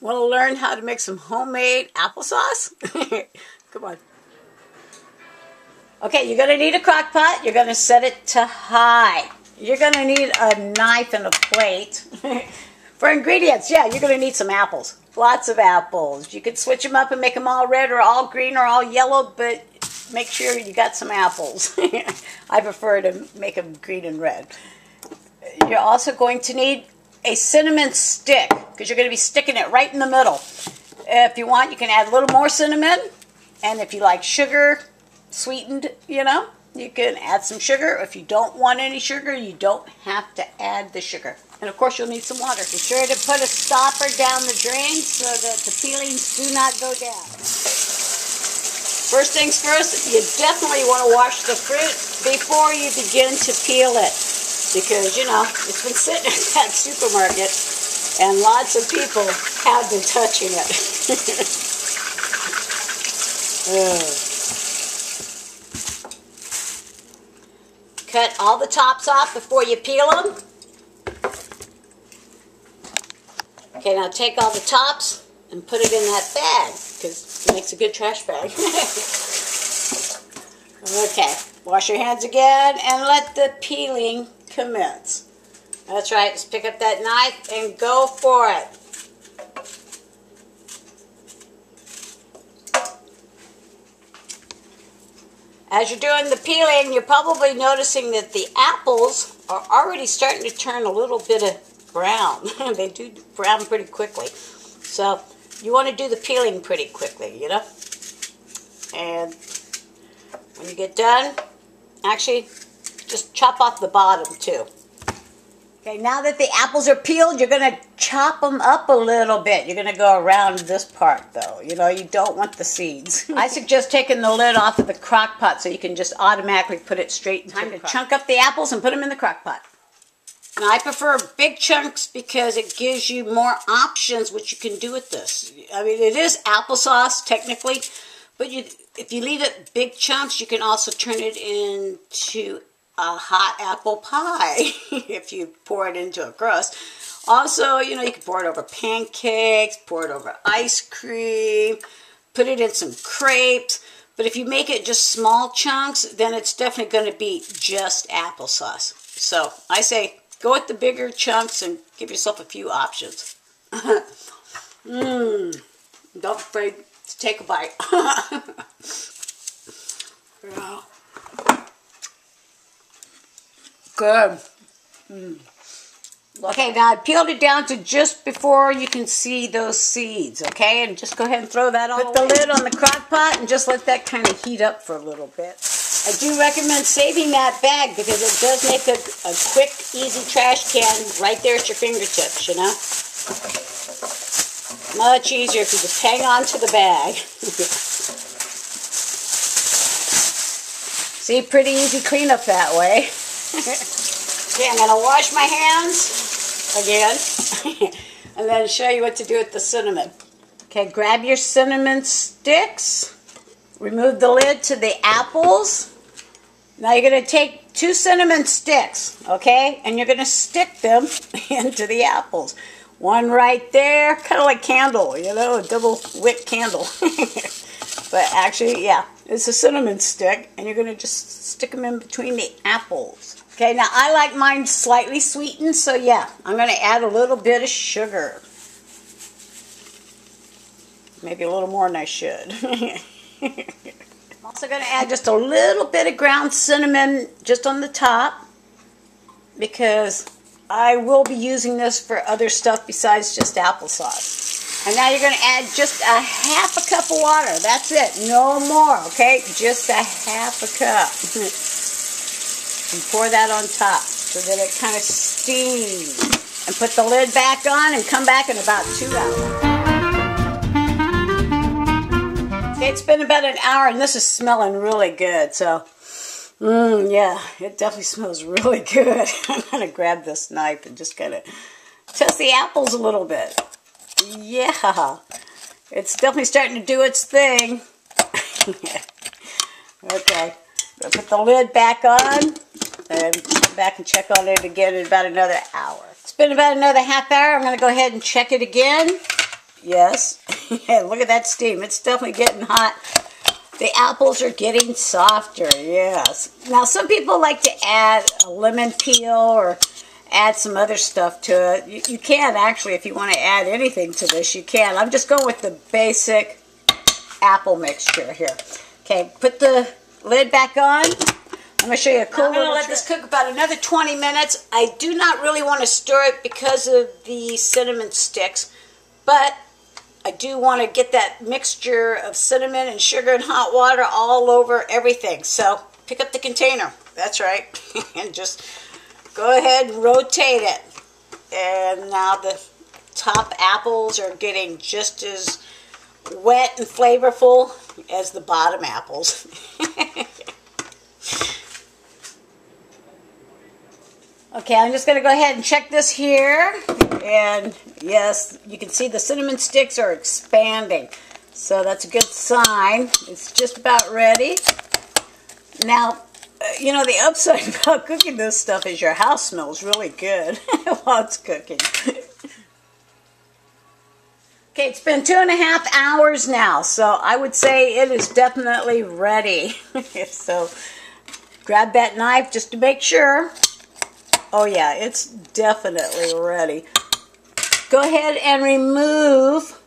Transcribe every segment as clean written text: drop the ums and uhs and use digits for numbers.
Want to learn how to make some homemade applesauce? Come on. Okay, you're going to need a crock pot. You're going to set it to high. You're going to need a knife and a plate. For ingredients, yeah, you're going to need some apples. Lots of apples. You could switch them up and make them all red or all green or all yellow, but make sure you got some apples. I prefer to make them green and red. You're also going to need a cinnamon stick, because you're going to be sticking it right in the middle. If you want, you can add a little more cinnamon, and if you like sugar, sweetened, you know, you can add some sugar. If you don't want any sugar, you don't have to add the sugar. And of course, you'll need some water. Be sure to put a stopper down the drain so that the peelings do not go down. First things first, you definitely want to wash the fruit before you begin to peel it. Because, you know, it's been sitting at that supermarket and lots of people have been touching it. Cut all the tops off before you peel them. Okay, now take all the tops and put it in that bag, because it makes a good trash bag. Okay, wash your hands again and let the peeling commence. That's right, just pick up that knife and go for it. As you're doing the peeling, you're probably noticing that the apples are already starting to turn a little bit of brown. They do brown pretty quickly. So you want to do the peeling pretty quickly, you know? And when you get done, actually, just chop off the bottom too. Okay, now that the apples are peeled, you're going to chop them up a little bit. You're going to go around this part though. You know, you don't want the seeds. I suggest taking the lid off of the crock pot so you can just automatically put it straight into the crock pot. Chunk up the apples and put them in the crock pot. Now, I prefer big chunks because it gives you more options what you can do with this. I mean, it is applesauce technically, but if you leave it big chunks, you can also turn it into a hot apple pie if you pour it into a crust. Also, you know, you can pour it over pancakes, pour it over ice cream, put it in some crepes. But if you make it just small chunks, then it's definitely going to be just applesauce. So I say go with the bigger chunks and give yourself a few options. Don't be afraid to take a bite. Yeah. Good. Okay, now I peeled it down to just before you can see those seeds, okay? And just go ahead and throw that on. Put the lid on the crock pot and just let that kind of heat up for a little bit. I do recommend saving that bag because it does make a quick, easy trash can right there at your fingertips, you know? Much easier if you just hang on to the bag. See, pretty easy cleanup that way. Okay, I'm going to wash my hands again and then show you what to do with the cinnamon. Okay, grab your cinnamon sticks, remove the lid to the apples. Now you're going to take 2 cinnamon sticks, okay, and you're going to stick them into the apples. One right there, kind of like candle, you know, a double wick candle. But actually, yeah, it's a cinnamon stick, and you're going to just stick them in between the apples. Okay, now I like mine slightly sweetened, so yeah, I'm going to add a little bit of sugar. Maybe a little more than I should. I'm also going to add just a little bit of ground cinnamon just on the top, because I will be using this for other stuff besides just applesauce. And now you're going to add just a half a cup of water. That's it. No more, okay? Just a half a cup. And pour that on top so that it kind of steams. And put the lid back on and come back in about 2 hours. Okay, it's been about an hour and this is smelling really good. So, yeah, it definitely smells really good. I'm going to grab this knife and just kind of test the apples a little bit. Yeah, it's definitely starting to do its thing. Okay, I'll put the lid back on and come back and check on it again in about another hour. It's been about another half hour. I'm going to go ahead and check it again. Yes. Look at that steam. It's definitely getting hot. The apples are getting softer, yes. Now, some people like to add a lemon peel or add some other stuff to it. You can, actually, if you want to add anything to this, you can. I'm just going with the basic apple mixture here. Okay, put the lid back on. I'm going to show you a cool little trick. I'm going to let this cook about another 20 minutes. I do not really want to stir it because of the cinnamon sticks, but I do want to get that mixture of cinnamon and sugar and hot water all over everything. So pick up the container. That's right. And just go ahead and rotate it. And now the top apples are getting just as wet and flavorful as the bottom apples. Okay, I'm just going to go ahead and check this here. And yes, you can see the cinnamon sticks are expanding. So that's a good sign. It's just about ready. Now, you know, the upside about cooking this stuff is your house smells really good while it's cooking. Okay, it's been 2.5 hours now, so I would say it is definitely ready. So grab that knife just to make sure. Oh yeah, it's definitely ready. Go ahead and remove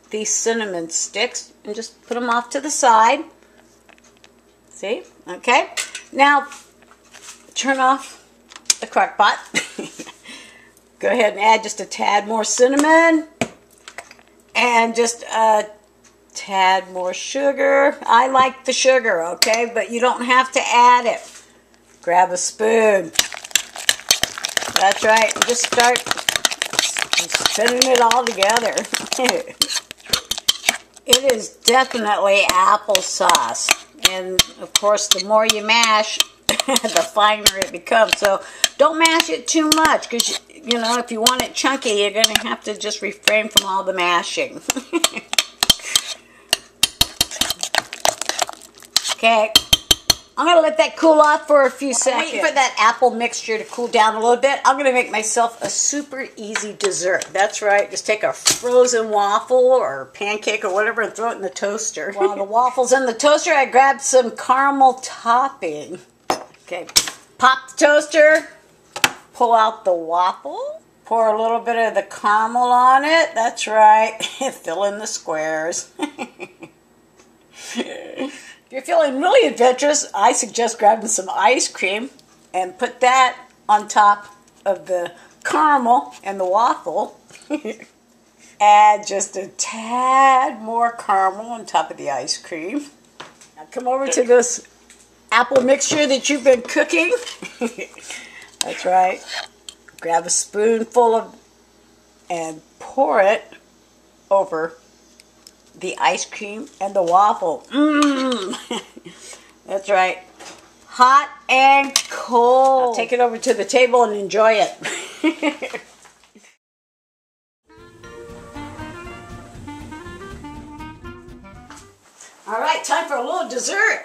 these cinnamon sticks and just put them off to the side. See? Okay. Now, turn off the crock pot. Go ahead and add just a tad more cinnamon and just a tad more sugar. I like the sugar, okay, but you don't have to add it. Grab a spoon. That's right. Just start spinning it all together. It is definitely applesauce. And, of course, the more you mash, the finer it becomes. So don't mash it too much because, you know, if you want it chunky, you're going to have to just refrain from all the mashing. Okay. I'm going to let that cool off for a few seconds. Wait for that apple mixture to cool down a little bit. I'm going to make myself a super easy dessert. That's right. Just take a frozen waffle or pancake or whatever and throw it in the toaster. While the waffle's in the toaster, I grabbed some caramel topping. Okay. Pop the toaster. Pull out the waffle. Pour a little bit of the caramel on it. That's right. Fill in the squares. If you're feeling really adventurous, I suggest grabbing some ice cream and put that on top of the caramel and the waffle. Add just a tad more caramel on top of the ice cream. Now come over to this apple mixture that you've been cooking. That's right. Grab a spoonful of and pour it over the ice cream and the waffle. Mmm. That's right. Hot and cold. I'll take it over to the table and enjoy it. All right, time for a little dessert.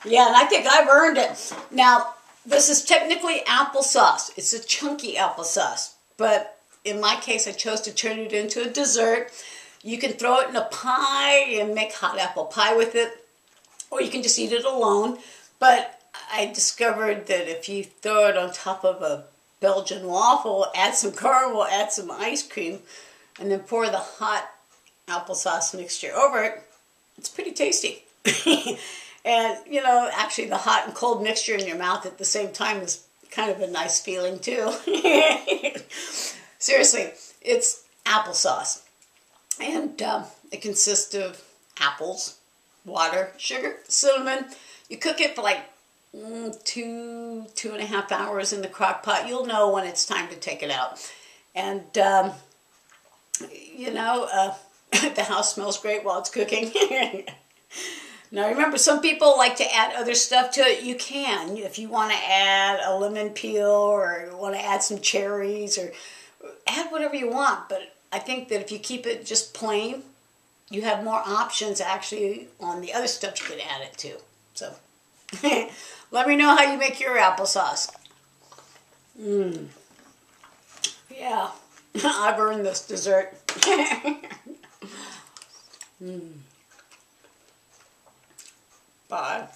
Yeah, and I think I've earned it. Now, this is technically applesauce. It's a chunky applesauce, but in my case, I chose to turn it into a dessert. You can throw it in a pie and make hot apple pie with it, or you can just eat it alone. But I discovered that if you throw it on top of a Belgian waffle, add some caramel, add some ice cream, and then pour the hot applesauce mixture over it, it's pretty tasty. And, you know, actually the hot and cold mixture in your mouth at the same time is kind of a nice feeling too. Seriously, it's applesauce. And it consists of apples, water, sugar, cinnamon. You cook it for like 2.5 hours in the crock pot. You'll know when it's time to take it out. And, you know, the house smells great while it's cooking. Now remember, some people like to add other stuff to it. You can. If you want to add a lemon peel or want to add some cherries or add whatever you want. But I think that if you keep it just plain, you have more options actually on the other stuff you could add it to. So let me know how you make your applesauce. Yeah. I've earned this dessert. Bye.